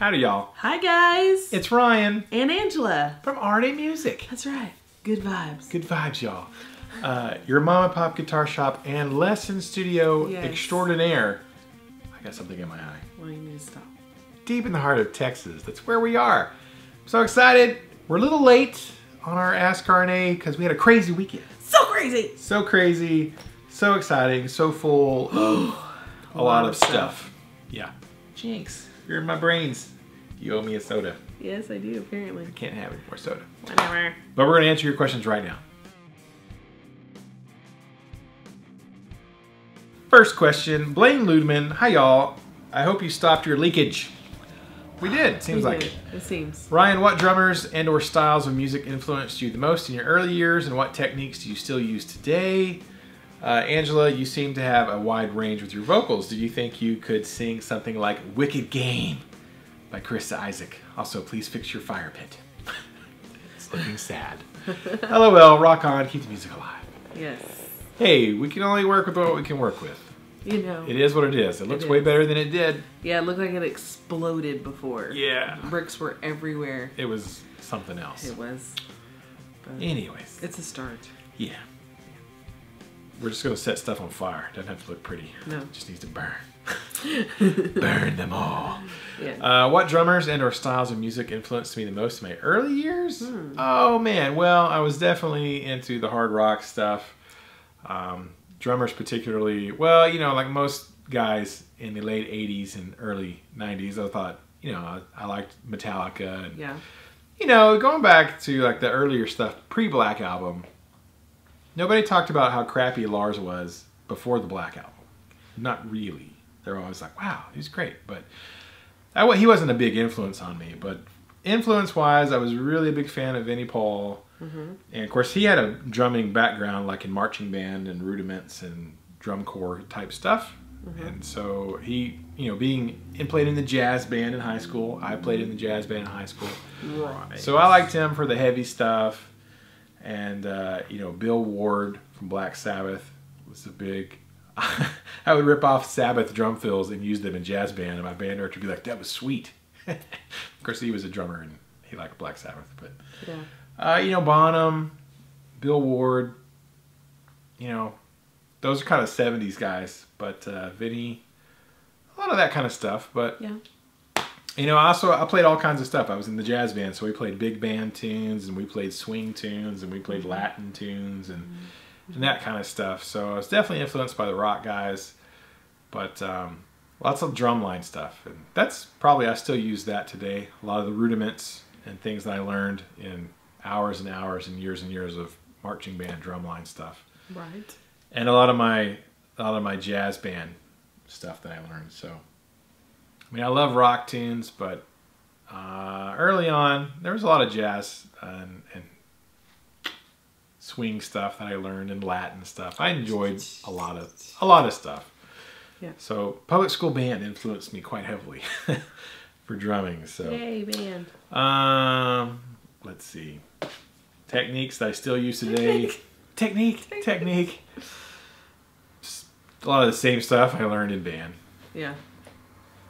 Howdy, y'all. Hi, guys. It's Ryan. And Angela. From RNA Music. That's right. Good vibes. Good vibes, y'all. Your mom and pop guitar shop and lesson studio extraordinaire. I got something in my eye. Well, you need to stop. Deep in the heart of Texas. That's where we are. I'm so excited. We're a little late on our Ask RNA because we had a crazy weekend. So crazy. So crazy. So exciting. So full of a lot of stuff. Yeah. Jinx. You're in my brains. You owe me a soda. Yes, I do, apparently. I can't have any more soda. Whatever. But we're going to answer your questions right now. First question, Blaine Ludeman. Hi, y'all. I hope you stopped your leakage. We did. Seems like it. It seems. Ryan, what drummers and or styles of music influenced you the most in your early years, and what techniques do you still use today? Angela, you seem to have a wide range with your vocals. Do you think you could sing something like Wicked Game by Chris Isaac? Also, please fix your fire pit. It's looking sad. LOL, rock on, keep the music alive. Yes. Hey, we can only work with what we can work with. You know. It is what it is. It looks way better than it did. Yeah, it looked like it exploded before. Yeah. Bricks were everywhere. It was something else. It was. But anyways. it's a start. Yeah. We're just going to set stuff on fire. Doesn't have to look pretty. No. It just needs to burn. Burn them all. Yeah. What drummers and or styles of music influenced me the most in my early years? Oh, man. Well, I was definitely into the hard rock stuff. Drummers particularly, well, you know, like most guys in the late 80s and early 90s, I thought, you know, I liked Metallica. And, yeah. you know, going back to like the earlier stuff, pre-Black Album, nobody talked about how crappy Lars was before the Black Album. Not really. They're always like, wow, he's great. But he wasn't a big influence on me. But influence-wise, I was really a big fan of Vinnie Paul. And of course, he had a drumming background, like in marching band and rudiments and drum corps type stuff. And so he, you know, played in the jazz band in high school. I played in the jazz band in high school. Right. So I liked him for the heavy stuff. And, you know, Bill Ward from Black Sabbath was a big... I would rip off Sabbath drum fills and use them in jazz band, and my band director would be like, that was sweet. Of course, he was a drummer, and he liked Black Sabbath. But yeah. you know, Bonham, Bill Ward, you know, those are kind of 70s guys. But Vinny, a lot of that kind of stuff. But, yeah. You know, I played all kinds of stuff. I was in the jazz band, so we played big band tunes, and we played swing tunes, and we played Latin tunes, and that kind of stuff. So I was definitely influenced by the rock guys, but lots of drumline stuff. And that's probably, I still use that today. A lot of the rudiments and things that I learned in hours and hours and years of marching band drumline stuff. Right. And a lot of my jazz band stuff that I learned. So, I mean, I love rock tunes, but early on, there was a lot of jazz and swing stuff that I learned, and Latin stuff. I enjoyed a lot of stuff. Yeah. So public school band influenced me quite heavily for drumming. So yay, band. Let's see. Techniques that I still use today. Technique. Just a lot of the same stuff I learned in band. Yeah.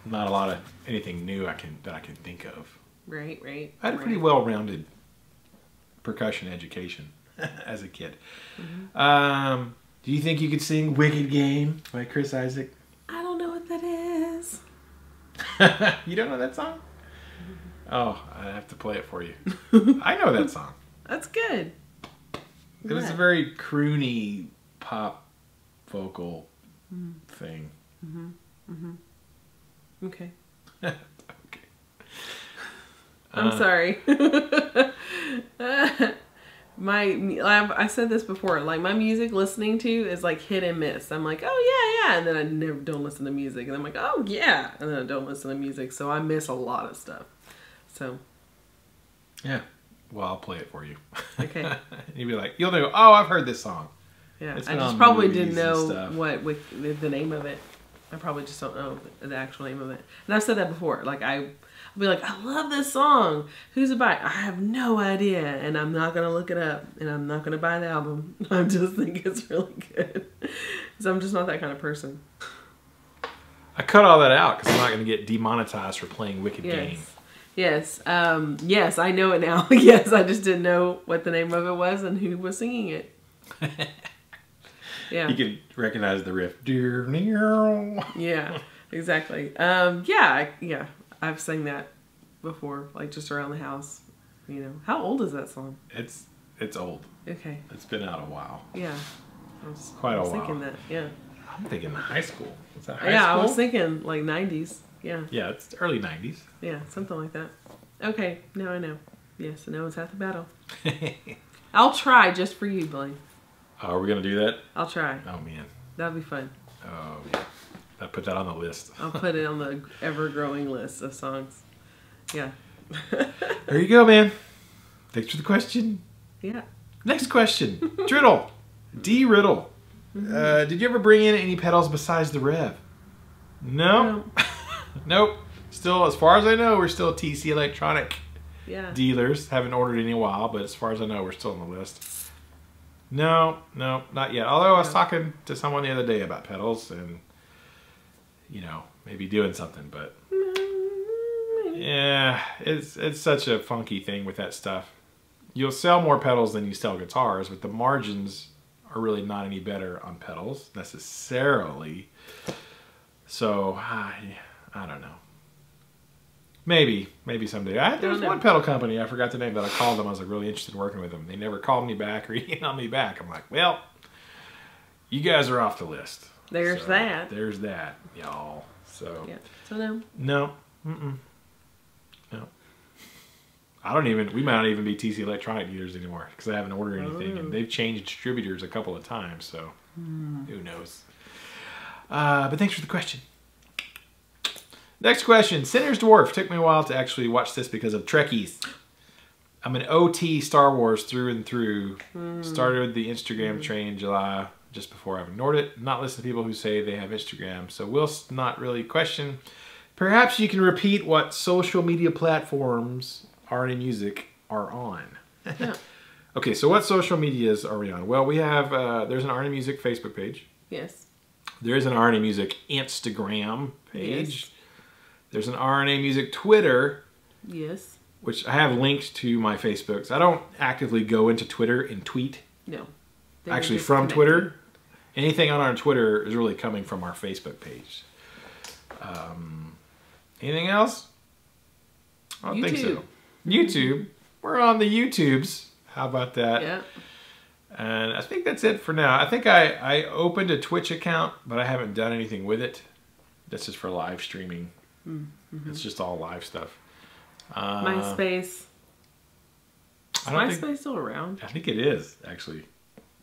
Not a lot of anything new that I can think of. Right. I had a pretty well-rounded percussion education as a kid. Do you think you could sing Wicked Game by Chris Isaac? I don't know what that is. You don't know that song? Oh, I have to play it for you. I know that song. That's good. It was a very croony pop vocal thing. Okay. Okay. I'm sorry. I said this before, like my music listening to is like hit and miss. I'm like, oh yeah, and then I don't listen to music, and I'm like, oh yeah, and then I don't listen to music, so I miss a lot of stuff. So yeah, well, I'll play it for you. Okay. You'll be like, you'll know. Oh, I've heard this song. Yeah, I just probably didn't know what the name of it. I probably just don't know the actual name of it. And I've said that before. Like I'll be like, I love this song. Who's it by? I have no idea, and I'm not gonna look it up, and I'm not gonna buy the album. I just think it's really good. So I'm just not that kind of person. I cut all that out because I'm not going to get demonetized for playing Wicked Game. Yes. Yes, I know it now. Yes, I just didn't know what the name of it was and who was singing it. Yeah. You can recognize the riff. Yeah, exactly. Yeah. I've sang that before, like just around the house. You know, how old is that song? It's old. Okay. It's been out a while. Yeah. I was thinking that. Yeah. I'm thinking high school. Was that high school? Yeah, I was thinking like 90s. Yeah. Yeah, it's early 90s. Yeah, something like that. Okay, now I know. Yes, I know it's half the battle. I'll try just for you, Blaine. Are we going to do that? I'll try. Oh, man. That'll be fun. Oh, yeah. I'll put that on the list. I'll put it on the ever-growing list of songs. Yeah. There you go, man. Thanks for the question. Yeah. Next question. Driddle. D. Riddle. Did you ever bring in any pedals besides the Rev? No. Nope. Still, as far as I know, we're still TC Electronic dealers. Haven't ordered any in a while, but as far as I know, we're still on the list. No, not yet. Although I was talking to someone the other day about pedals and, you know, maybe doing something, but yeah, it's such a funky thing with that stuff. You'll sell more pedals than you sell guitars, but the margins are really not any better on pedals necessarily. So, I don't know. Maybe someday. There was one pedal company, I forgot the name, that I called them. I was like really interested in working with them. They never called me back or emailed me back. I'm like, well, you guys are off the list. There's that. There's that, y'all. So, yeah. So no. No. No. I don't even, we might not even be TC Electronic dealers anymore because I haven't ordered anything. And they've changed distributors a couple of times, so who knows. But thanks for the question. Next question. Sinner's Dwarf. Took me a while to actually watch this because of Trekkies. I'm an OT Star Wars through and through. Started the Instagram train in July, just before I've ignored it. Not listen to people who say they have Instagram. So we'll not really question. Perhaps you can repeat what social media platforms RNA Music are on. Yeah. Okay, so what social medias are we on? Well, we have, there's an RNA Music Facebook page. Yes. There is an RNA Music Instagram page. Yes. There's an RNA Music Twitter. Yes. Which I have linked to my Facebook. So I don't actively go into Twitter and tweet. No. Actually, from Twitter. Anything on our Twitter is really coming from our Facebook page. Anything else? I don't think so. YouTube. We're on the YouTubes. How about that? Yeah. And I think that's it for now. I think I opened a Twitch account, but I haven't done anything with it. That's just for live streaming. It's just all live stuff. MySpace. Is MySpace still around? I think it is, actually.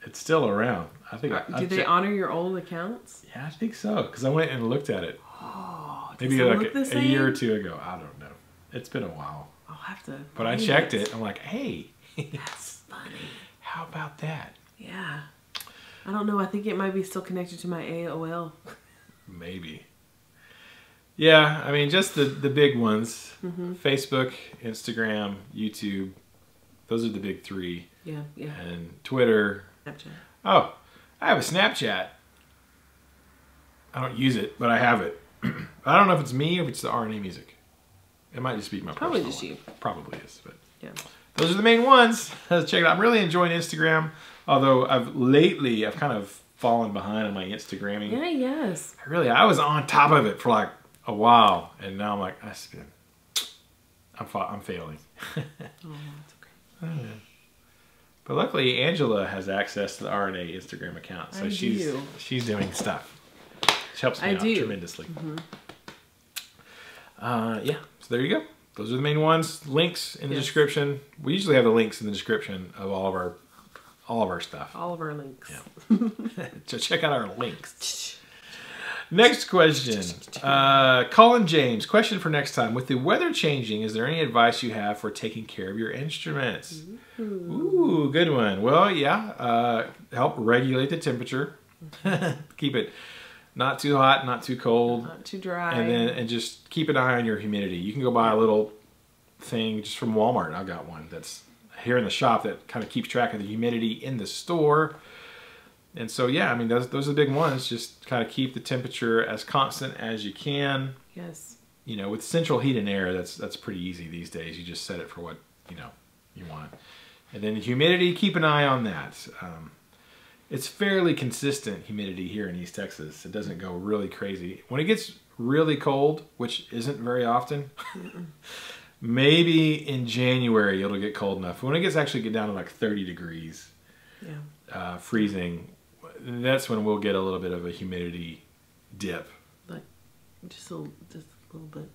It's still around. I think. Did they honor your old accounts? Yeah, I think so. Because I went and looked at it. Oh, maybe like a year or two ago. I don't know. It's been a while. I'll have to. But I checked it. I'm like, hey. That's funny. How about that? Yeah. I don't know. I think it might be still connected to my AOL. Maybe. Yeah, I mean, just the big ones. Facebook, Instagram, YouTube. Those are the big three. Yeah. And Twitter. Snapchat. Oh, I have a Snapchat. I don't use it, but I have it. I don't know if it's me or if it's the RNA Music. It might just be my Probably personal just one. you. Probably is, but yeah. Those are the main ones. Check it out. I'm really enjoying Instagram, although I've kind of fallen behind on my Instagramming. Yeah, yes. I was on top of it for like a while, and now I'm like, I'm failing. Oh, that's okay. But luckily, Angela has access to the RNA Instagram account, so she's doing stuff. She helps me out tremendously. Yeah, so there you go. Those are the main ones. Links in the description. We usually have the links in the description of all of our stuff. All of our links. Yeah. So check out our links. Next question. Colin James. Question for next time. With the weather changing, is there any advice you have for taking care of your instruments? Ooh, good one. Well, yeah. Help regulate the temperature. Keep it not too hot, not too cold. Not too dry. And just keep an eye on your humidity. You can go buy a little thing just from Walmart. I've got one that's here in the shop that kind of keeps track of the humidity in the store. And so, yeah, I mean, those are the big ones. Just kind of keep the temperature as constant as you can. Yes. You know, with central heat and air, that's pretty easy these days. You just set it for what, you know, you want. And then humidity, keep an eye on that. It's fairly consistent humidity here in East Texas. It doesn't go really crazy. When it gets really cold, which isn't very often, maybe in January it'll get cold enough. When it gets actually get down to like 30 degrees, freezing, that's when we'll get a little bit of a humidity dip. Like just a little bit.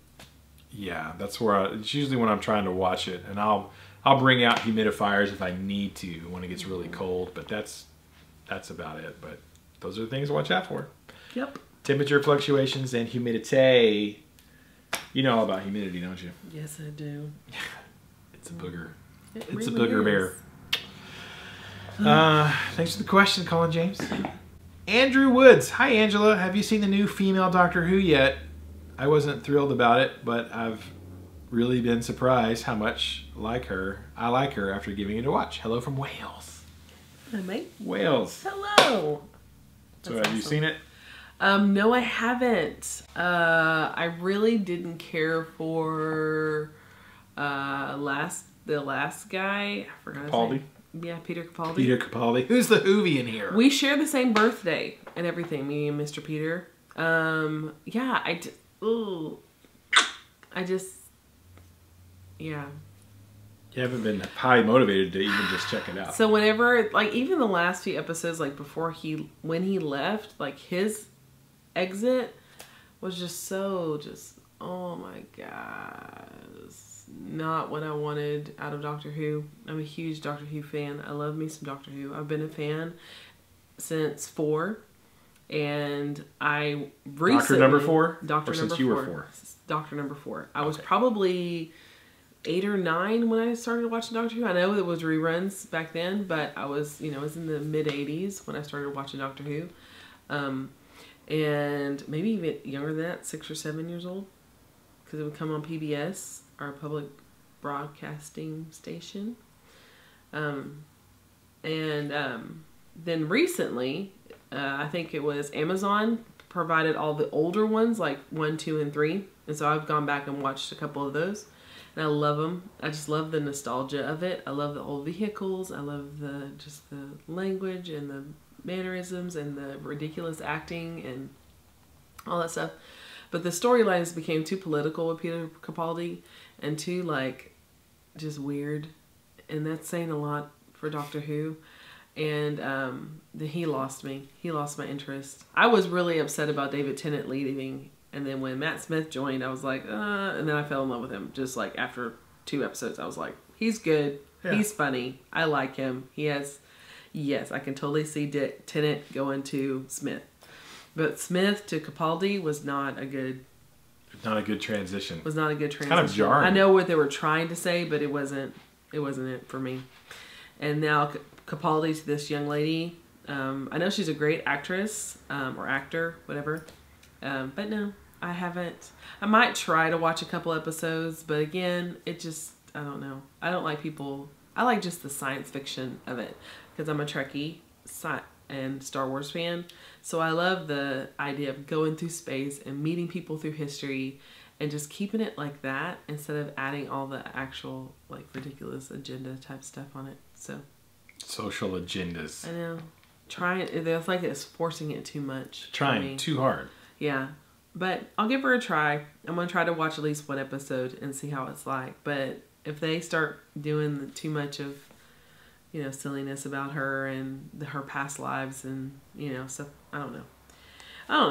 Yeah, that's where it's usually when I'm trying to watch it, and I'll bring out humidifiers if I need to when it gets really cold. But that's about it. But those are the things to watch out for. Yep. Temperature fluctuations and humidity. You know all about humidity, don't you? Yes, I do. It's a booger. It's a booger bear. Thanks for the question, Colin James. Andrew Woods. Hi, Angela. Have you seen the new female Doctor Who yet? I wasn't thrilled about it, but I've really been surprised how much I like her after giving it a watch. Hello from Wales. Hello, mate. Wales. Hello. So have you seen it? No, I haven't. I really didn't care for the last guy. I forgot his name. Yeah, Peter Capaldi. Peter Capaldi. Who's the Whovian here? We share the same birthday and everything, me and Mr. Peter. Yeah, yeah. You haven't been highly motivated to even just check it out. So whenever, like, even the last few episodes, like, when he left, like, his exit was just so, oh my God. Not what I wanted out of Doctor Who. I'm a huge Doctor Who fan. I love me some Doctor Who. I've been a fan since 4. And I recently... Doctor number 4? Doctor number 4. Since you were 4? Doctor number 4. I was probably 8 or 9 when I started watching Doctor Who. I know it was reruns back then, but I was, you know, it was in the mid-80s when I started watching Doctor Who. And maybe even younger than that, 6 or 7 years old. Because it would come on PBS, our public broadcasting station. Then recently, I think it was Amazon provided all the older ones, like 1, 2, and 3. And so I've gone back and watched a couple of those. And I love them. I just love the nostalgia of it. I love the old vehicles. I love the language and the mannerisms and the ridiculous acting and all that stuff. But the storylines became too political with Peter Capaldi and too, like, just weird. And that's saying a lot for Doctor Who. And he lost me. He lost my interest. I was really upset about David Tennant leaving. And then when Matt Smith joined, I was like, and then I fell in love with him. Just like after 2 episodes, I was like, he's good. Yeah. He's funny. I like him. He has, yes, I can totally see Tennant going to Smith. But Smith to Capaldi was not a good... Not a good transition. Was not a good transition. Kind of jarring. I know what they were trying to say, but it wasn't it for me. And now Capaldi to this young lady. I know she's a great actress, or actor, whatever. But no, I haven't. I might try to watch a couple episodes, but again, it just, I don't know. I don't like people, I like just the science fiction of it, because I'm a Trekkie and Star Wars fan. So I love the idea of going through space and meeting people through history and just keeping it like that instead of adding all the actual, like, ridiculous agenda type stuff on it. So social agendas. I know. It's like it's forcing it too much. Trying too hard. Yeah. But I'll give her a try. I'm going to try to watch at least 1 episode and see how it's like. But if they start doing too much of, you know, silliness about her and her past lives and, you know, stuff, I don't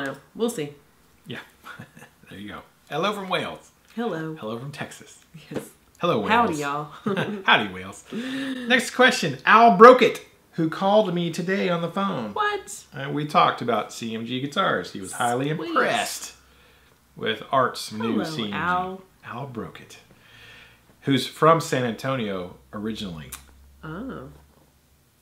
know. We'll see. Yeah. There you go. Hello from Wales. Hello. Hello from Texas. Yes. Hello, Wales. Howdy, y'all. Howdy, Wales. Next question. Al Broke It, who called me today on the phone. What? We talked about CMG Guitars. He was highly impressed with Art's new CMG. Al Broke It, who's from San Antonio originally. Oh.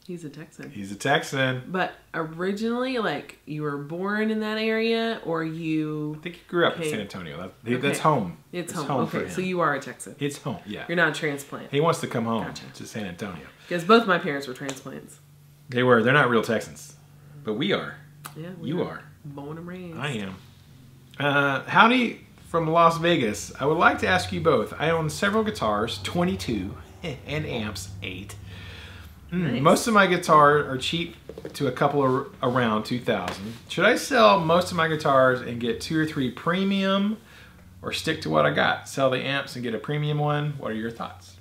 He's a Texan. He's a Texan. But originally, like, you were born in that area, or you... I think he grew up in San Antonio. That's home. It's home. Okay, so you are a Texan. It's home, yeah. You're not a transplant. He wants to come home to San Antonio. Because both my parents were transplants. They were. They're not real Texans. But we are. Yeah, you are. Born and raised. I am. Howdy from Las Vegas. I would like to ask you both. I own several guitars, 22, and amps, 8. Nice. Most of my guitars are cheap to a couple around 2,000. Should I sell most of my guitars and get 2 or 3 premium, or stick to what I got? Sell the amps and get a premium one? What are your thoughts?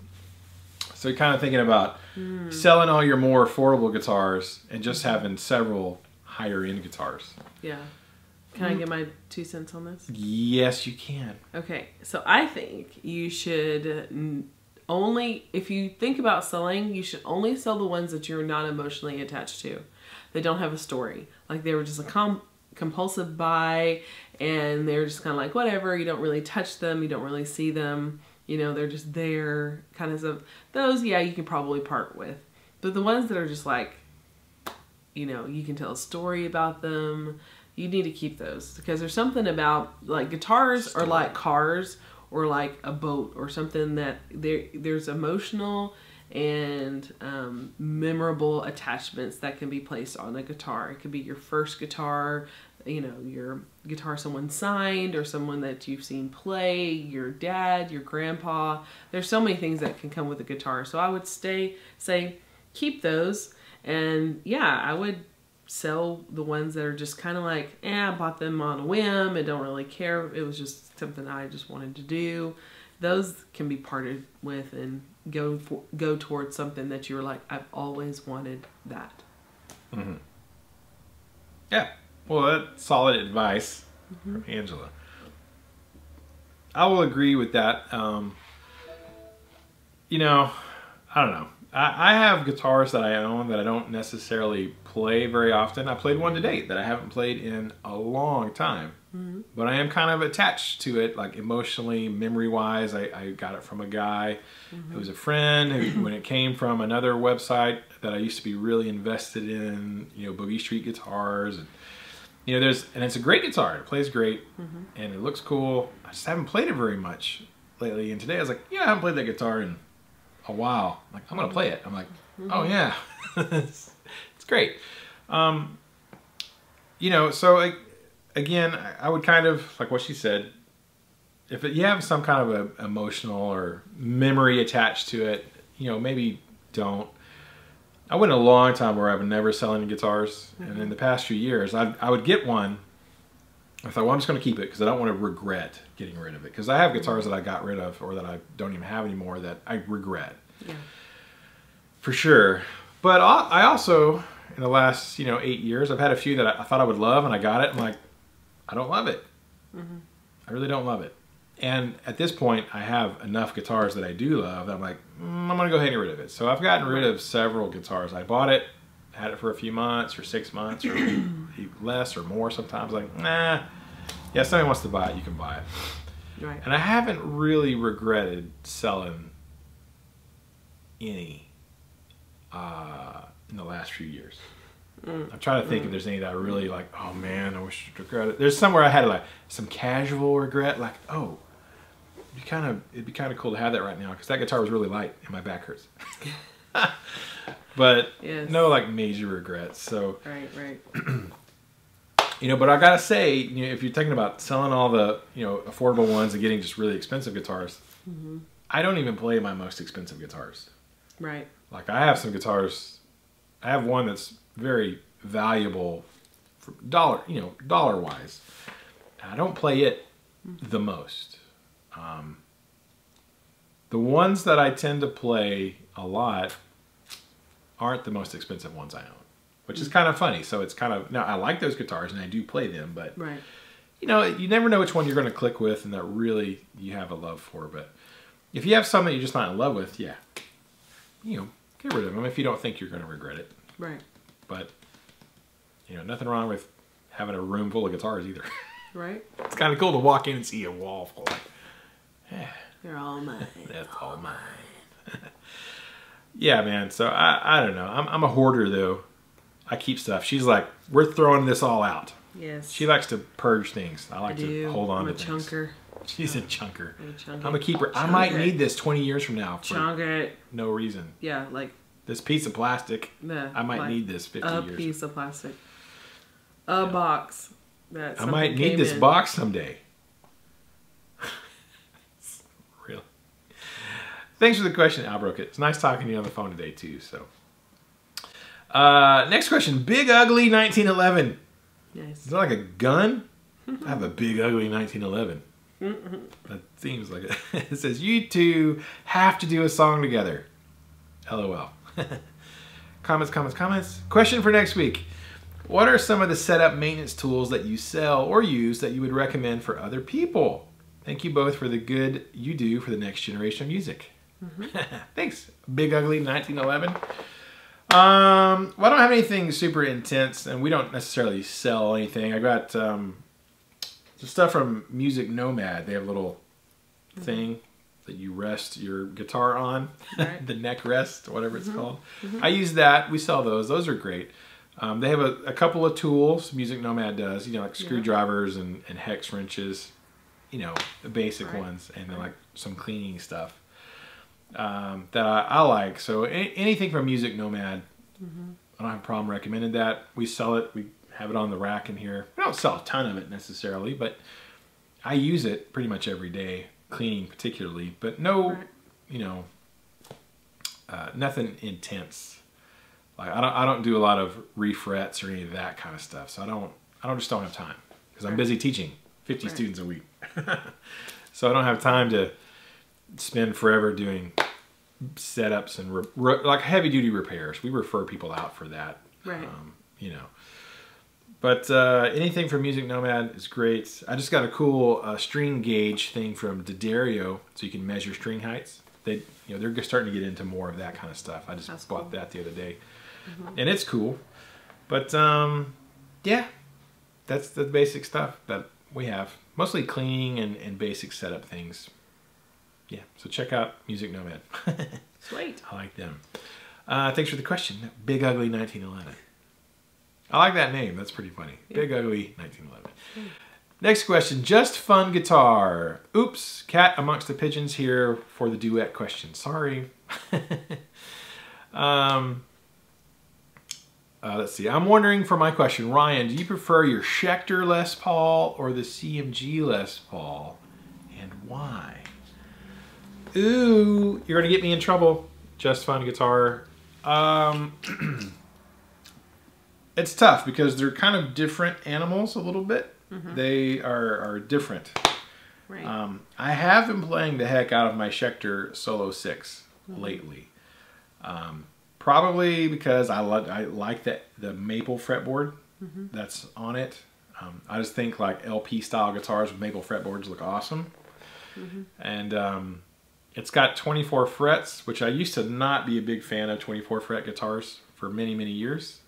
So you're kind of thinking about selling all your more affordable guitars and just having several higher end guitars. Yeah. Can I get my 2 cents on this? Yes, you can. Okay, so I think you should only, if you think about selling, you should only sell the ones that you're not emotionally attached to. They don't have a story. Like they were just a compulsive buy, and they're just kind of like, whatever, you don't really touch them, you don't really see them, you know, they're just there, kind of stuff. Those, yeah, you can probably part with. But the ones that are just like, you know, you can tell a story about them, you need to keep those, because there's something about, like, guitars are like cars or like a boat or something that there's emotional and memorable attachments that can be placed on a guitar. It could be your first guitar, you know, your guitar someone signed or someone that you've seen play, your dad, your grandpa. There's so many things that can come with a guitar. So I would say keep those, and yeah, I would sell the ones that are just kind of like, I bought them on a whim and don't really care. It was just something I just wanted to do. Those can be parted with and go towards something that you're like, I've always wanted that. Mm-hmm. Yeah. Well, that's solid advice from Angela. I will agree with that. You know, I don't know. I have guitars that I own that I don't necessarily play very often. I played one today that I haven't played in a long time. But I am kind of attached to it, like emotionally, memory-wise. I got it from a guy who was a friend, who, when it came from another website that I used to be really invested in, you know, Boogie Street guitars. And, you know, and it's a great guitar. It plays great, and it looks cool. I just haven't played it very much lately. And today I was like, yeah, I haven't played that guitar in a while. I'm like, I'm gonna play it. I'm like, oh yeah, it's great. You know, so like, again, I would kind of, like what she said, if you have some kind of a emotional or memory attached to it, you know, maybe don't. I went a long time where I would never sell any guitars, and in the past few years, I would get one. I thought, well, I'm just going to keep it because I don't want to regret getting rid of it. Because I have guitars that I got rid of or that I don't even have anymore that I regret. Yeah. For sure. But I also, in the last, 8 years, I've had a few that I thought I would love, and I got it. I'm like, I don't love it. I really don't love it. And at this point, I have enough guitars that I do love that I'm like, I'm going to go ahead and get rid of it. So I've gotten rid of several guitars. I bought it, had it for a few months or 6 months or less or more sometimes. Like, nah, yeah, if somebody wants to buy it, you can buy it. Right. And I haven't really regretted selling any in the last few years. I'm trying to think if there's any that I really like, oh man, I wish I'd regret it. There's somewhere I had like some casual regret, like, oh, it'd be kind of cool to have that right now because that guitar was really light and my back hurts. But no like major regrets. So right. But I gotta say, if you're thinking about selling all the affordable ones and getting just really expensive guitars, I don't even play my most expensive guitars. Right. Like I have some guitars. I have one that's very valuable for dollar wise. I don't play it the most. The ones that I tend to play a lot aren't the most expensive ones I own, which is kind of funny. So it's kind of, now I like those guitars and I do play them, but you never know which one you're going to click with and that really you have a love for. But if you have some that you're just not in love with, get rid of them if you don't think you're going to regret it. Right. But nothing wrong with having a room full of guitars either. Right. It's kind of cool to walk in and see a wall full of, they're all mine. That's all mine. Yeah, man. So I don't know. I'm a hoarder though. I keep stuff. She's like, we're throwing this all out. Yes. She likes to purge things. I like to hold on to things. Chunker. She's a chunker. I'm a keeper. I might need this 20 years from now for no reason. Yeah, like this piece of plastic. I might need this 50 years. A piece of plastic. a box. I might need this box someday. Really. Thanks for the question, Al Broke It. It's nice talking to you on the phone today too. So, next question, Big Ugly 1911. Nice. Is that like a gun? I have a Big Ugly 1911. That seems like it. It says, you two have to do a song together. LOL. Comments. Question for next week. What are some of the setup maintenance tools that you sell or use that you would recommend for other people? Thank you both for the good you do for the next generation of music. Thanks, Big Ugly 1911. Well, I don't have anything super intense, and we don't necessarily sell anything. I got the stuff from Music Nomad. They have a little thing that you rest your guitar on, right. The neck rest, whatever it's called. I use that. We sell those. Those are great. They have a couple of tools. Music Nomad does, you know, like screwdrivers and hex wrenches, you know, the basic ones, and then like some cleaning stuff that I like. So anything from Music Nomad, I don't have a problem recommending that. We sell it. We have it on the rack in here. We don't sell a ton of it necessarily, but I use it pretty much every day, cleaning particularly, but no, you know, nothing intense. Like I don't do a lot of refrets or any of that kind of stuff. So I just don't have time because I'm busy teaching 50 students a week. So I don't have time to spend forever doing setups and like heavy duty repairs. We refer people out for that, you know. But anything from Music Nomad is great. I just got a cool string gauge thing from D'Addario, so you can measure string heights. They, you know, they're starting to get into more of that kind of stuff. I just bought that the other day, and it's cool. But yeah, that's the basic stuff that we have. Mostly cleaning and basic setup things. Yeah, so check out Music Nomad. Sweet. I like them. Thanks for the question, Big Ugly 1911. I like that name. That's pretty funny. Big Ugly 1911. Next question. Just Fun Guitar. Oops. Cat amongst the pigeons here for the duet question. Sorry. Let's see. I'm wondering for my question, Ryan, do you prefer your Schecter Les Paul or the CMG Les Paul? And why? Ooh, you're going to get me in trouble. Just Fun Guitar. It's tough because they're kind of different animals a little bit. They are different. Right. I have been playing the heck out of my Schecter Solo 6 lately. Probably because I like the maple fretboard that's on it. I just think like LP style guitars with maple fretboards look awesome. And it's got 24 frets, which I used to not be a big fan of 24 fret guitars for many, many years.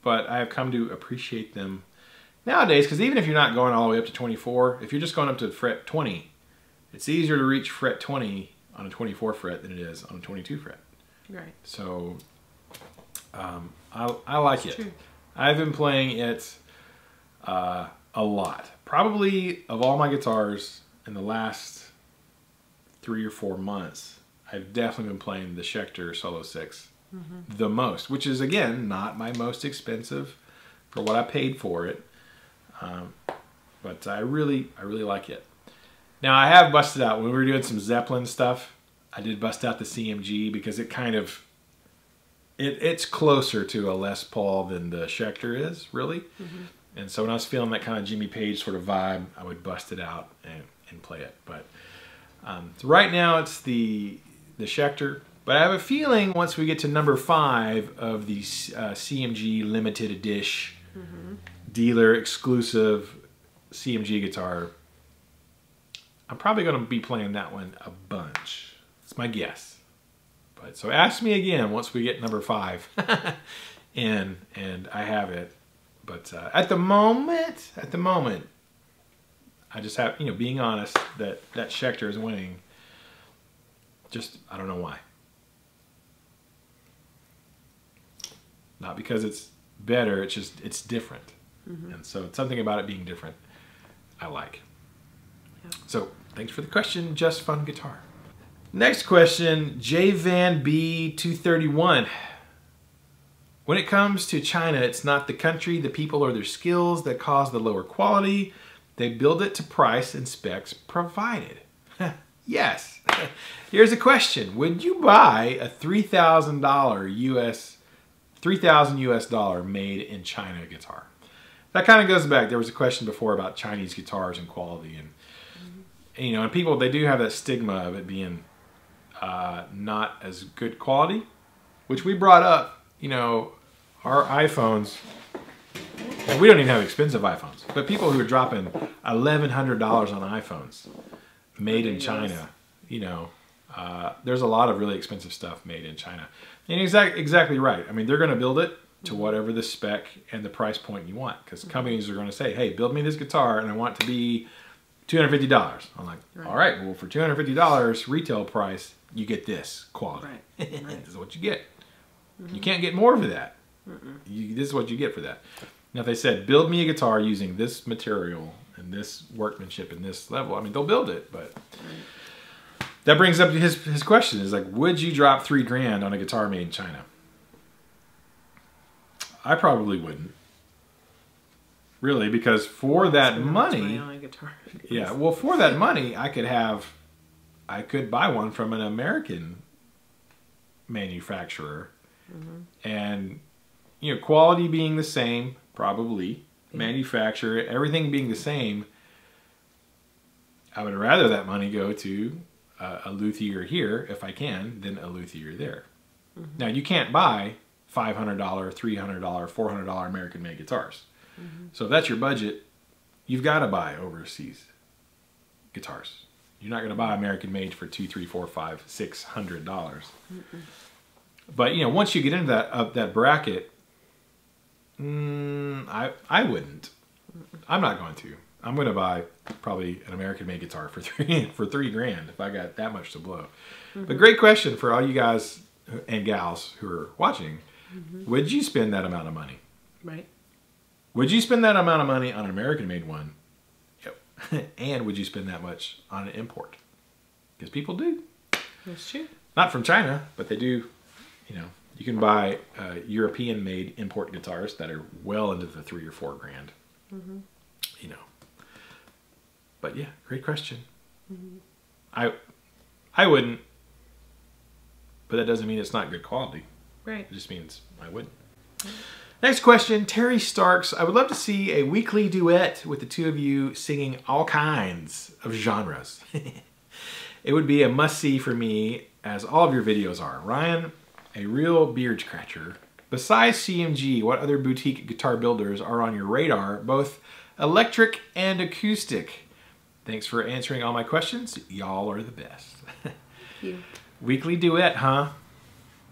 But I have come to appreciate them nowadays, because even if you're not going all the way up to 24, if you're just going up to fret 20, it's easier to reach fret 20 on a 24 fret than it is on a 22 fret. Right. So I like it. True. I've been playing it a lot. Probably of all my guitars in the last 3 or 4 months, I've definitely been playing the Schecter Solo 6 the most, which is, again, not my most expensive for what I paid for it. But I really like it. Now, I have busted out, when we were doing some Zeppelin stuff, I did bust out the CMG because it kind of, it's closer to a Les Paul than the Schecter is, really. And so when I was feeling that kind of Jimmy Page sort of vibe, I would bust it out and play it. But so right now it's the Schecter. But I have a feeling once we get to number 5 of the CMG limited edition dealer exclusive CMG guitar, I'm probably going to be playing that one a bunch. That's my guess. But so ask me again once we get number 5 in, and I have it. But at the moment, I just have, you know, being honest, that Schecter is winning. Just, I don't know why. Not because it's better, it's just, it's different. And so it's something about it being different I like. So thanks for the question, Just Fun Guitar. Next question, J Van B 231. When it comes to China, it's not the country, the people, or their skills that cause the lower quality. They build it to price and specs provided. Yes. Here's a question. Would you buy a $3,000 US dollar made in China guitar? That kind of goes back. There was a question before about Chinese guitars and quality, and you know, and people, they do have that stigma of it being not as good quality, which we brought up. You know, our iPhones, and we don't even have expensive iPhones, but people who are dropping $1,100 on iPhones made in China, you know, there's a lot of really expensive stuff made in China. And exactly right. I mean, they're going to build it to whatever the spec and the price point you want, because companies are going to say, hey, build me this guitar and I want it to be $250. I'm like, all right, well, for $250 retail price, you get this quality. Right. This is what you get. You can't get more for that. This is what you get for that. Now, if they said, build me a guitar using this material and this workmanship and this level, I mean, they'll build it, but that brings up his question is like, would you drop $3,000 on a guitar made in China? I probably wouldn't. Really, because for that money, yeah, well, for that money, I could buy one from an American manufacturer, and you know, quality being the same, probably manufacturer, everything being the same. I would rather that money go to a luthier here, if I can, than a luthier there. Now, you can't buy $500, $300, $400 American-made guitars. So if that's your budget, you've got to buy overseas guitars. You're not going to buy American-made for $200, $300, $400, $500, $600. But you know, once you get into that bracket, I wouldn't. I'm not going to. I'm going to buy probably an American-made guitar for $3,000 if I got that much to blow. But great question for all you guys and gals who are watching. Would you spend that amount of money? Right. Would you spend that amount of money on an American-made one? Yep. And would you spend that much on an import? Because people do. That's true. Not from China, but they do. You know, you can buy European-made import guitars that are well into the $3,000 or $4,000. You know. But yeah, great question. I wouldn't, but that doesn't mean it's not good quality. Right. It just means I wouldn't. Next question, Terry Starks. I would love to see a weekly duet with the two of you singing all kinds of genres. It would be a must-see for me, as all of your videos are. Ryan, a real beard scratcher. Besides CMG, what other boutique guitar builders are on your radar, both electric and acoustic? Thanks for answering all my questions. Y'all are the best. Thank you. Weekly duet, huh?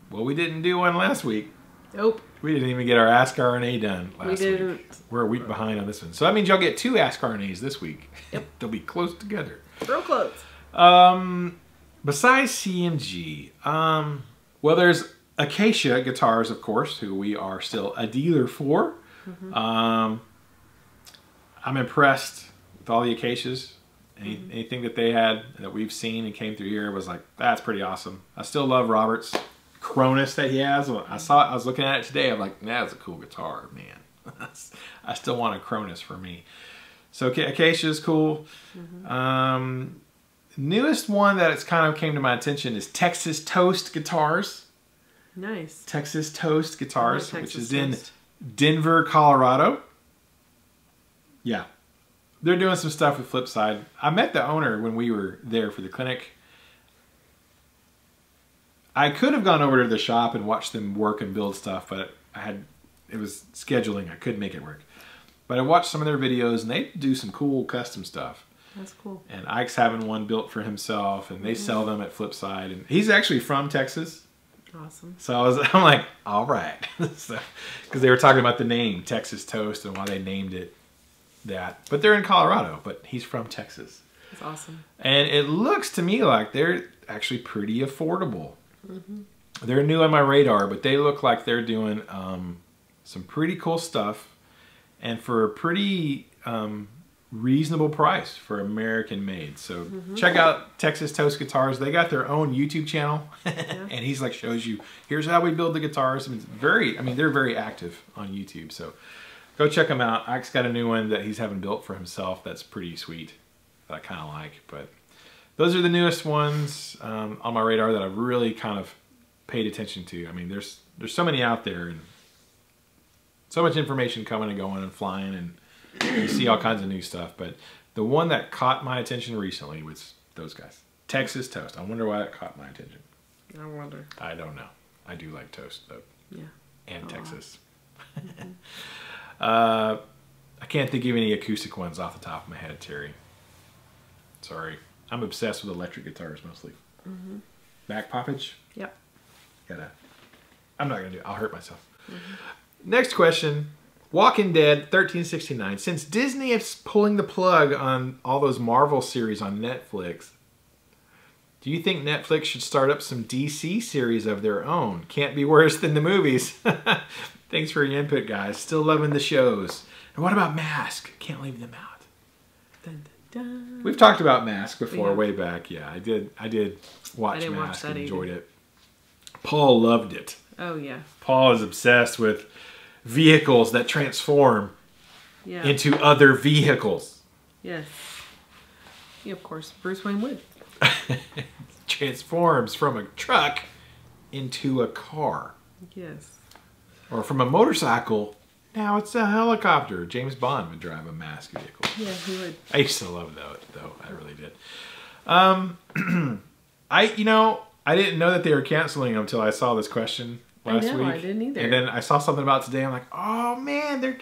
Well, we didn't do one last week. Nope. We didn't even get our Ask RNA done last week. We're a week behind on this one. So that means y'all get 2 Ask RNAs this week. Yep. They'll be close together. Real close. Besides CMG, well, there's Acacia Guitars, of course, who we are still a dealer for. I'm impressed with all the Acacias. Anything that they had that we've seen and came through here was like, that's pretty awesome. I still love Robert's Cronus that he has. I was looking at it today. I'm like, that's a cool guitar, man. I still want a Cronus for me. So Acacia is cool. Newest one that it's kind of came to my attention is Texas Toast Guitars. Nice. Texas Toast Guitars, which is in Toast. Denver, Colorado. Yeah. They're doing some stuff with Flipside. I met the owner when we were there for the clinic. I could have gone over to the shop and watched them work and build stuff, but it was scheduling. I couldn't make it work. But I watched some of their videos, and they do some cool custom stuff. That's cool. And Ike's having one built for himself, and they sell them at Flipside. And he's actually from Texas. Awesome. So I'm like, all right. Because they were talking about the name Texas Toast and why they named it that. But they're in Colorado, but he's from Texas. That's awesome. And it looks to me like they're actually pretty affordable. They're new on my radar, but they look like they're doing some pretty cool stuff. And for a pretty reasonable price for American made. So check out Texas Toast Guitars. They got their own YouTube channel, and he's like shows you here's how we build the guitars. I mean, they're very active on YouTube. So go check them out. Ike's got a new one that he's having built for himself. That's pretty sweet. That I kind of like. But those are the newest ones on my radar that I've really kind of paid attention to. I mean, there's so many out there and so much information coming and going and flying, and you see all kinds of new stuff. But the one that caught my attention recently was those guys. Texas Toast. I wonder why it caught my attention. I wonder. I don't know. I do like toast, though. Yeah. And Texas. I can't think of any acoustic ones off the top of my head, Terry. Sorry. I'm obsessed with electric guitars mostly. Back poppage? Yep. I'm not going to do it. I'll hurt myself. Next question. Walking Dead 1369. Since Disney is pulling the plug on all those Marvel series on Netflix, do you think Netflix should start up some DC series of their own? Can't be worse than the movies. Thanks for your input, guys. Still loving the shows. And what about Mask? Can't leave them out. Dun, dun, dun. We've talked about Mask before, way back. Yeah, I did watch Mask and enjoyed it. Paul loved it. Oh, yeah. Paul is obsessed with vehicles that transform into other vehicles. Yes. Yeah, of course. Bruce Wayne would. Transforms from a truck into a car. Yes. Or from a motorcycle, now it's a helicopter. James Bond would drive a Mask vehicle. Yeah, he would. I used to love that, though. I really did. I didn't know that they were canceling them until I saw this question last week. I didn't either. And then I saw something about today. I'm like, oh man, they're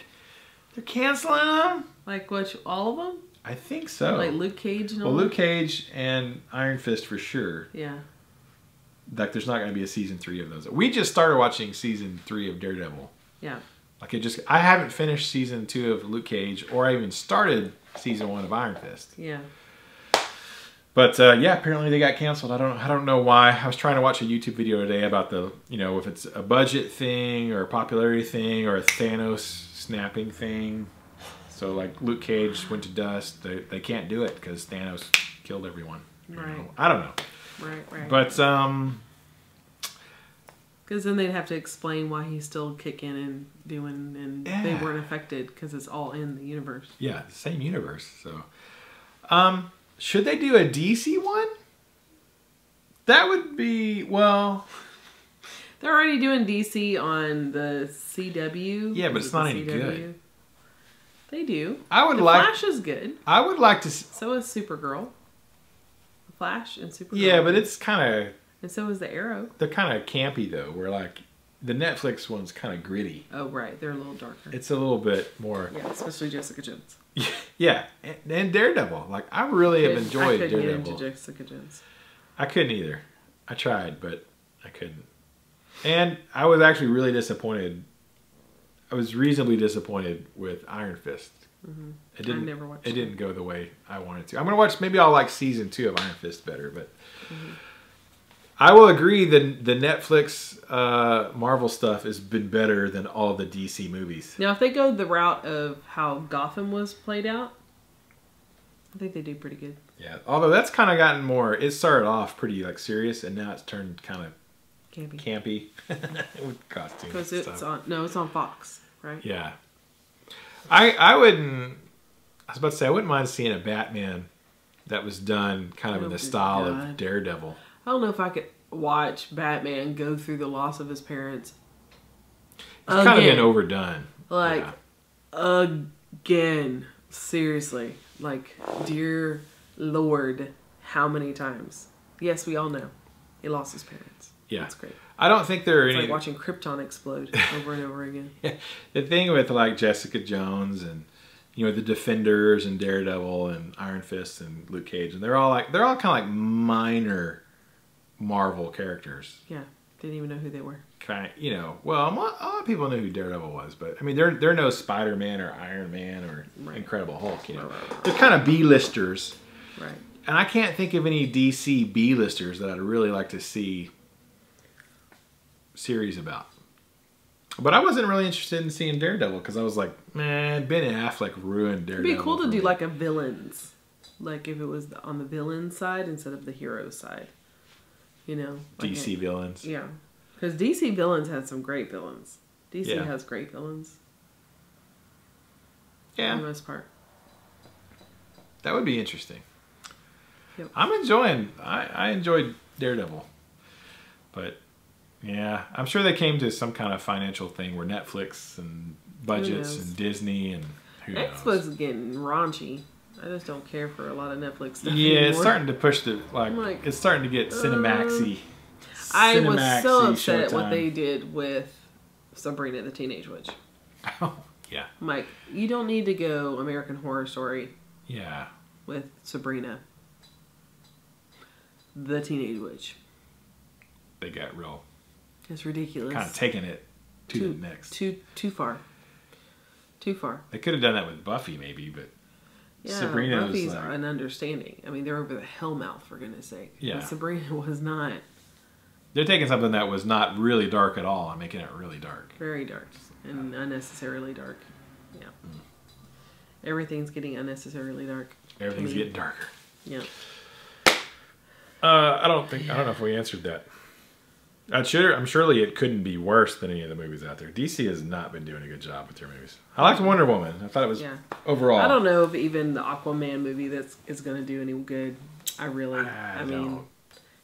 canceling them. Like what? All of them? I think so. Like Luke Cage and all. Well, Luke Cage and Iron Fist for sure. Yeah. Like there's not going to be a season 3 of those. We just started watching season 3 of Daredevil. Yeah. Like I haven't finished season 2 of Luke Cage, or I even started season 1 of Iron Fist. Yeah. But yeah, apparently they got canceled. I don't know why. I was trying to watch a YouTube video today about the, if it's a budget thing or a popularity thing or a Thanos snapping thing. So like Luke Cage went to dust. They can't do it because Thanos killed everyone. Right. I don't know. Right. But because then they'd have to explain why he's still kicking and doing, and they weren't affected because it's all in the universe. Yeah, same universe. So, should they do a DC one? That would be, well... They're already doing DC on the CW. Yeah, but it's not any good. They do. The Flash is good. I would like to... So is Supergirl. The Flash and Supergirl. Yeah, but it's kind of... And so is the Arrow. They're kind of campy, though. Where, like, the Netflix one's kind of gritty. Oh, right. They're a little darker. It's a little bit more... Yeah, especially Jessica Jones. Yeah, and Daredevil. Like, I really have enjoyed Daredevil. I couldn't get into Jessica Jones. I couldn't either. I tried, but I couldn't. And I was actually really disappointed. I was reasonably disappointed with Iron Fist. Mm-hmm. I never watched it. It didn't go the way I wanted to. I'm going to watch, maybe I'll like season 2 of Iron Fist better, but... Mm-hmm. I will agree that the Netflix Marvel stuff has been better than all the DC movies. Now, if they go the route of how Gotham was played out, I think they do pretty good. Yeah, although that's kind of gotten more... It started off pretty like serious, and now it's turned kind of campy with costumes. Because it's on Fox, right? Yeah, I wouldn't. I was about to say I wouldn't mind seeing a Batman that was done kind of in the style of Daredevil. I don't know if I could watch Batman go through the loss of his parents. It's kind of been overdone. Like, again. Seriously. Like, dear Lord, how many times? Yes, we all know. He lost his parents. Yeah. That's great. I don't think there are it's any... like watching Krypton explode over and over again. Yeah. The thing with, like, Jessica Jones and... the Defenders and Daredevil and Iron Fist and Luke Cage, and they're all kind of like minor Marvel characters. Yeah, didn't even know who they were. Well, a lot of people knew who Daredevil was, but I mean, they're no Spider-Man or Iron Man or Incredible Hulk. Right. They're kind of B-listers. Right. And I can't think of any DC B-listers that I'd really like to see series about. But I wasn't really interested in seeing Daredevil because I was like, man, Ben Affleck ruined Daredevil. It'd be cool to do like a villains. Like if it was on the villain side instead of the hero side. You know? Like DC villains. Yeah. Because DC villains had some great villains. DC has great villains. Yeah. For the most part. That would be interesting. Yep. I enjoyed Daredevil. But, yeah, I'm sure they came to some kind of financial thing where Netflix and budgets and Disney and who knows. Netflix is getting raunchy. I just don't care for a lot of Netflix stuff anymore. It's starting to push it's starting to get Cinemaxy. I was so upset at what they did with Sabrina the Teenage Witch. Oh, yeah. I'm like, you don't need to go American Horror Story. Yeah. With Sabrina the Teenage Witch. They got real. It's ridiculous. Kind of taking it to the next. Too far. Too far. They could have done that with Buffy, maybe, but Sabrina Buffy's was like, an understanding. I mean, they're over the hellmouth, for goodness sake. Yeah. But Sabrina was not. They're taking something that was not really dark at all and making it really dark. Very dark and unnecessarily dark. Yeah. Everything's getting unnecessarily dark. Everything's getting darker. Yeah. I don't know if we answered that. Surely it couldn't be worse than any of the movies out there. DC has not been doing a good job with their movies. I liked Wonder Woman. I thought it was overall. I don't know if even the Aquaman movie is going to do any good. I mean,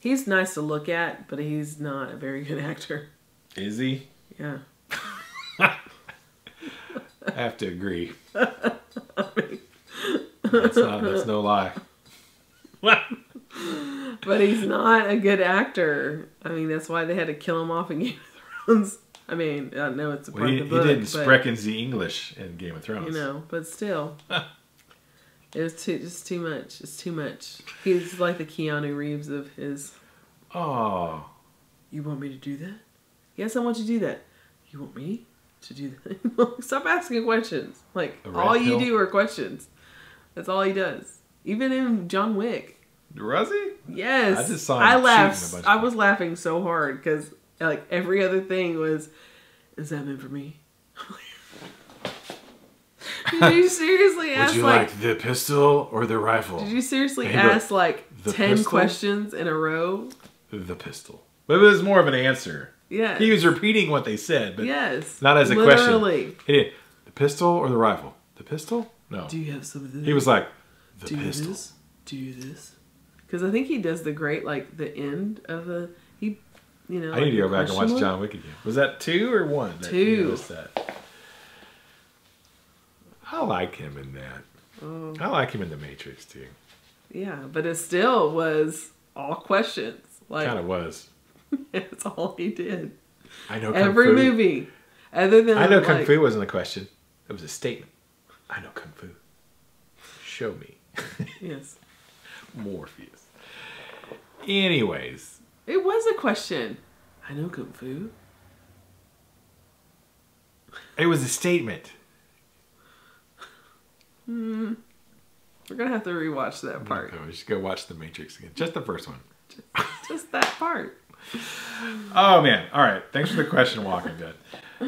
he's nice to look at, but he's not a very good actor. Is he? Yeah. I have to agree. I mean, that's no lie. But he's not a good actor. I mean, that's why they had to kill him off in Game of Thrones. I mean, I know it's a part of the book. He didn't sprechen the English in Game of Thrones. You know, but still. It was just too much. It's too much. He's like the Keanu Reeves of his... Oh. You want me to do that? Yes, I want you to do that. You want me to do that? Stop asking questions. Like, all you do are questions. That's all he does. Even in John Wick. Was he? Yes. I just saw him I laughed. shooting a bunch I was laughing so hard because like every other thing was, is that meant for me? Did you seriously ask Would you like the pistol or the rifle? Did you seriously ask like 10 pistol? questions in a row? The pistol. But it was more of an answer. Yeah. He was repeating what they said, but yes, not as a literally. question. He did. The pistol or the rifle? The pistol? No. Do you have some of this? He was like, the pistol. This? Do this? Because I think he does the great, like, the end of the... I need to go back and watch John Wick again. Was that 2 or 1? 2. I like him in that. Oh. I like him in The Matrix, too. Yeah, but it still was all questions. Like, kind of was. That's all he did. I know every Kung Fu. movie. Other than I know Kung Fu wasn't a question. It was a statement. I know Kung Fu. Show me. Yes. Morpheus. Anyways. It was a question. I know Kung Fu. It was a statement. We're going to have to rewatch that part. Okay, we should go watch The Matrix again. Just the first one. Just that part. Oh, man. All right. Thanks for the question, Walking Dead.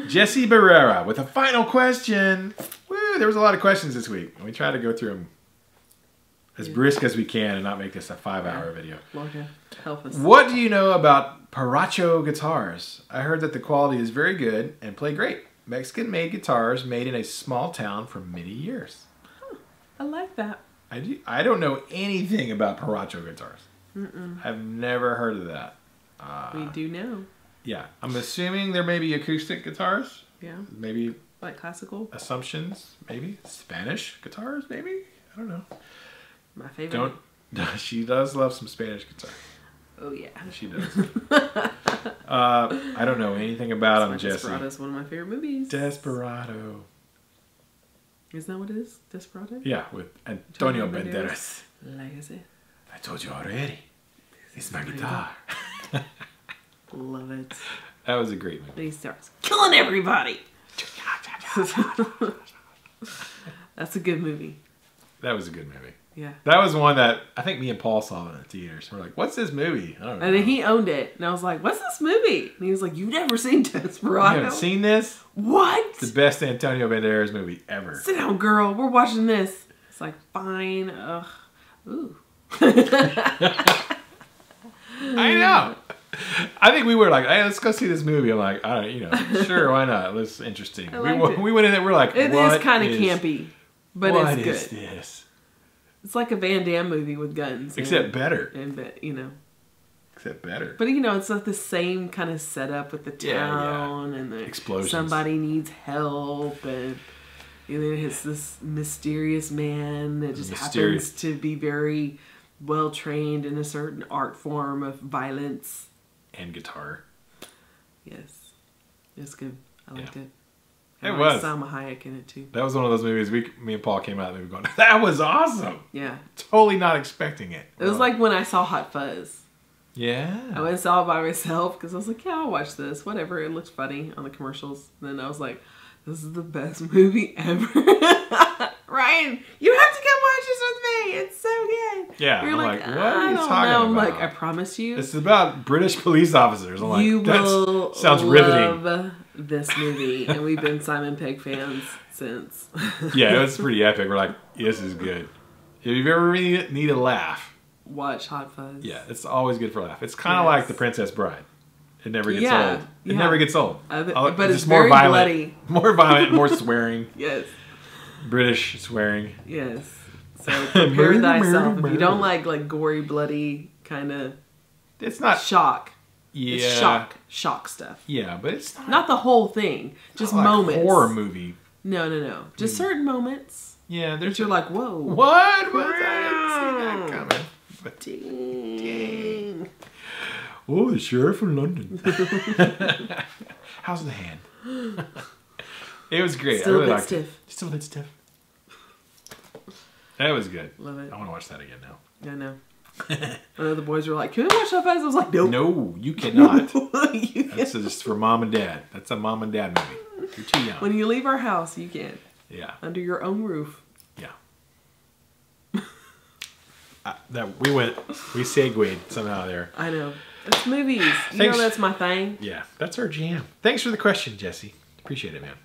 Jesse Barrera with a final question. Woo, there was a lot of questions this week. And we try to go through them as brisk as we can and not make this a 5-hour video. Okay. Help us. What do you know about Paracho Guitars? I heard that the quality is very good and play great. Mexican-made guitars made in a small town for many years. Huh. I like that. I don't know anything about Paracho Guitars. Mm-mm. I've never heard of that. We do know. Yeah. I'm assuming there may be acoustic guitars. Yeah. Maybe. Like classical? Assumptions, maybe. Spanish guitars, maybe? I don't know. My favorite. She does love some Spanish guitar. Oh, yeah. She does. I don't know anything about them, Jesse. Desperado's one of my favorite movies. Desperado. Isn't that what it is? Desperado? Yeah, with Antonio Banderas. Like I said. I told you already. It's my guitar. Love it. That was a great movie. Then he starts killing everybody. That's a good movie. That was a good movie. Yeah. That was one that I think me and Paul saw in the theaters. We're like, what's this movie? I don't know. And then he owned it. And I was like, what's this movie? And he was like, you've never seen Desperado? You haven't seen this? What? It's the best Antonio Banderas movie ever. Sit down, girl. We're watching this. It's like, fine. Ugh. Ooh. I know. I think we were like, hey, let's go see this movie. I'm like, all right, you know, sure, why not? It's interesting. We went in there, we're like, it is kind of campy, but it's good. What is this? It's like a Van Damme movie with guns. Except better. And, you know. Except better. But, you know, it's like the same kind of setup with the town and the explosions. Somebody needs help and you know, it's this mysterious man that just happens to be very well trained in a certain art form of violence. And guitar. Yes. It's good. I liked it. It was. Salma Hayek in it too. That was one of those movies me and Paul came out and we were going, that was awesome. Yeah. Totally not expecting it. It was like when I saw Hot Fuzz. Yeah. I went and saw it by myself because I was like, yeah, I'll watch this. Whatever. It looks funny on the commercials. And then I was like, this is the best movie ever. Ryan, you have to come watch this with me. It's so good. Yeah. You're like, what are you talking about? I'm like, I promise you. It's about British police officers. I'm like, you will sounds riveting. Love this movie. And we've been Simon Pegg fans since. Yeah, it was pretty epic. We're like, this is good. If you ever really need a laugh, watch Hot Fuzz. Yeah, it's always good for a laugh. It's kind of like The Princess Bride. It never gets old. It never gets old. But it's very more violent, bloody. More violent, more swearing. Yes. British swearing. Yes. So prepare thyself. If you don't like gory, bloody kind of. It's not shock. Yeah. It's shock stuff. Yeah, but it's not the whole thing. Just moments. Like a horror movie. No. Just certain moments. Yeah, you're like, whoa. What? I didn't see that coming. But dang. Oh, the sheriff from London. How's the hand? It was great. Still I really a bit liked stiff. It. Still a bit stiff. That was good. Love it. I want to watch that again now. I know. I know the boys were like, can we watch that fast? I was like, nope. No, you cannot. That's just for mom and dad. That's a mom and dad movie. You're too young. When you leave our house, you can. Yeah. Under your own roof. Yeah. We segued somehow there. I know. It's movies. You know that's my thing. Yeah, that's our jam. Thanks for the question, Jesse. Appreciate it, man.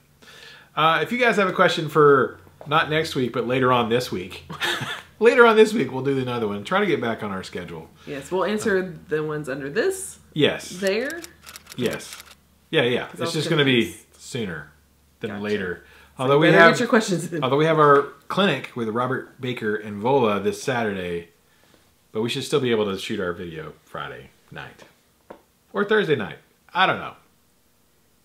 If you guys have a question for not next week, but later on this week. Later on this week, we'll do another one. Try to get back on our schedule. Yes, we'll answer the ones under this. Yes. There. Yes. Yeah. It's just going to be sooner than later. Although we have get your questions in. Although we have our clinic with Robert Baker and Vola this Saturday, but we should still be able to shoot our video Friday night or Thursday night. I don't know.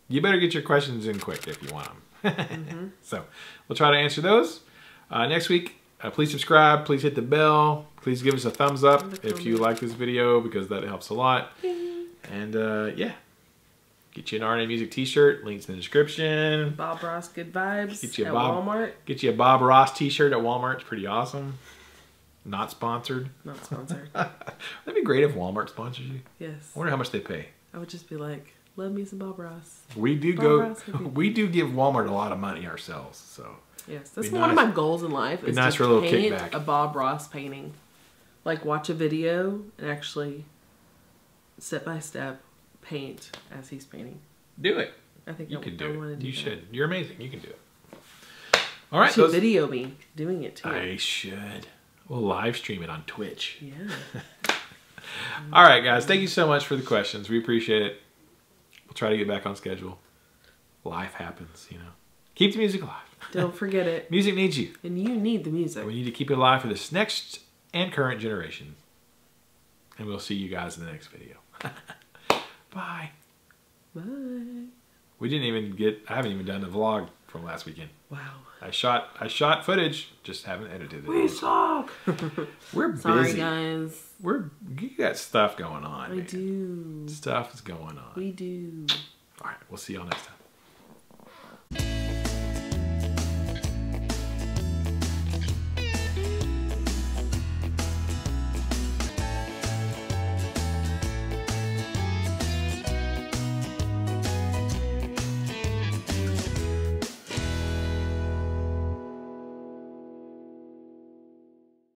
You better get your questions in quick if you want them. So we'll try to answer those next week. Please subscribe. Please hit the bell. Please give us a thumbs up if you like this video because that helps a lot. And yeah. Get you an RNA Music t-shirt. Links in the description. Bob Ross Good Vibes get you at Walmart. Get you a Bob Ross t-shirt at Walmart. It's pretty awesome. Not sponsored. Not sponsored. That'd be great if Walmart sponsors you. Yes. I wonder how much they pay. I would just be like, love me some Bob Ross. We do we do give Walmart a lot of money ourselves. So yes, that's one of my goals in life. Is nice to for a little paint kickback. A Bob Ross painting. Like watch a video and actually step by step paint as he's painting. Do it. I think you can do it. You that. should. You're amazing. You can do it. All right. You should video me doing it too. I should. We'll live stream it on Twitch. Yeah. All right, guys. Thank you so much for the questions. We appreciate it. We'll try to get back on schedule. Life happens, you know. Keep the music alive. Don't forget it. Music needs you. And you need the music. And we need to keep it alive for this next and current generation. And we'll see you guys in the next video. Bye. Bye. We didn't even get. I haven't even done the vlog from last weekend. Wow. I shot footage, just haven't edited it. We suck. We're busy. Sorry, guys. You got stuff going on. I do. Stuff is going on. We do. All right. We'll see y'all next time.